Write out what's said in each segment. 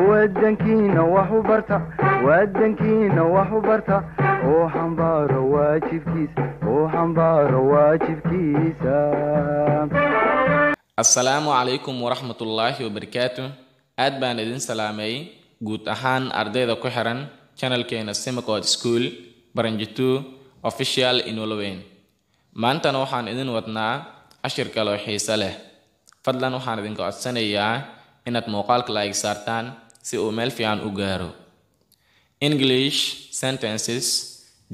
wadankiina wax u barta wadankiina wax u barta oo xambaaro waajibkiisa Assalamu alaikum warahmatullahi wabarakatuh. Aad baan idin salaamay guud ahaan ardayda ku xiran channelkeena Simcode School Baranjitu Official Inolweyn. Maantana waxaan idin wadnaa cashir kale oo xiiso leh. Fadlan waxaan idin codsanayaa inaad muuqaalka like saartaan si uu meel fiican u gaaro. English sentences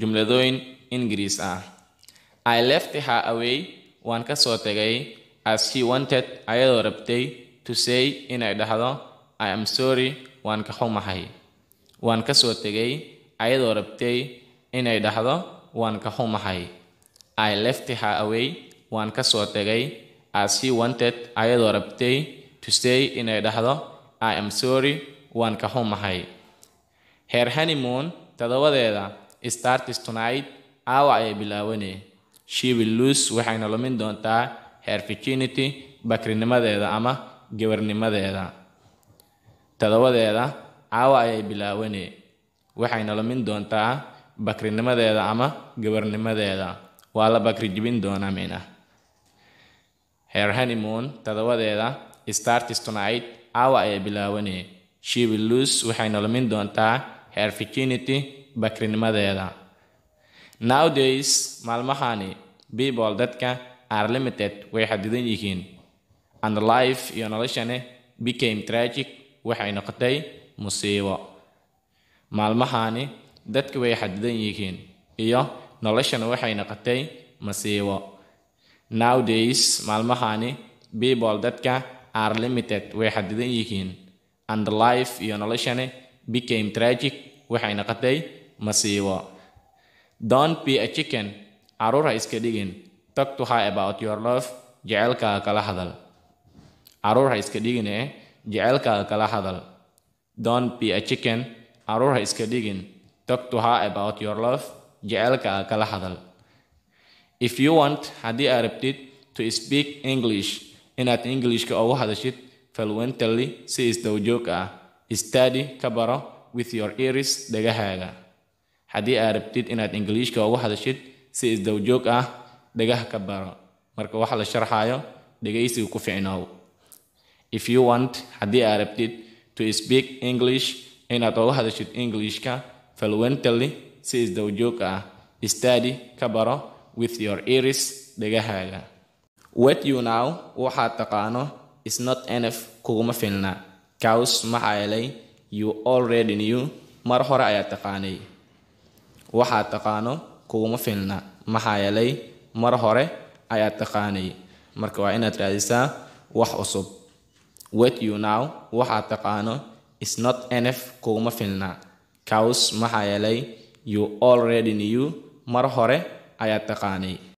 jumladooyin Ingiriis ah. I left her away waan ka soo tagay as she wanted ayadoo rabtay to say inay dhahdo I am sorry waan ka xumahay. Waan ka soo tagay ayadoo rabtay inay dhahdo waan ka xumahay. I left her away waan ka soo tagay as she wanted ayadoo rabtay to say inay dhahdo I am sorry waan ka xumahay. Her honeymoon toddobadeeda starts tonight aawa ay bilaabanay. She will lose waxayna lumin doontaa her virginity bakrinimadeeda ama gabarnimadeeda. Toddobadeeda aawa ay bilaabanay waxayna lumin doontaa bakrinimadeeda ama gabarnimadeeda. Waa la bakri jibin doonaa mina. Her honeymoon toddobadeeda starts tonight aawa ay bilaabanay. She will lose waxayna lumin doontaa her virginity bakrinimadeeda. Nowadays maalmahani people dadka are limited way xadidan yihiin and life iyo noloshane became tragic waxay noqotay musiibo. Maalmahani dadka way xadidan yihiin iyo noloshana waxay noqotay musiibo. Nowadays maalmahani people dadka are limited way xadidan yihiin and life iyo noloshane became tragic waxay noqotay musiibo. Don't be a chicken. Caruur ha iska dhigin. Talk to her about your love. Jecelkaaga kala hadal. Caruur ha iska dhigin jecelkaaga kala hadal. Don't be a chicken. Caruur ha iska dhigin. Talk to her about your love. Jecelkaaga kala hadal. If you want haddii aad rabtid to speak English inaad Englishka ugu hadashid fluently si isdawjoog ah, study ka baro with your ears dhagahaaga. Haddii aad rabtid inaad Englishka ugu hadashid si isdawjoog ah dhagaha ka baro marka wax la sharxayo dhagaysiga ku fiicnaaw. If you want haddii aad rabtid to speak English inaad ugu hadashid Englishka fluently si isdawjoog ah, study ka baro with your ears dhagahaaga. What you know waxaad taqaano is not enough kuguma filna. Cause maxaa yeelay you already knew mar hore ayaad taqaanay. Waxaad taqaano kuguma filna maxaa yeelay mar hore ayaad taqaanay. Marka waa inaad raadisaa wax cusub. What you know waxaad taqaano is not enough kuguma filna. Cause maxaa yeelay you already knew mar hore ayaad taqaanay.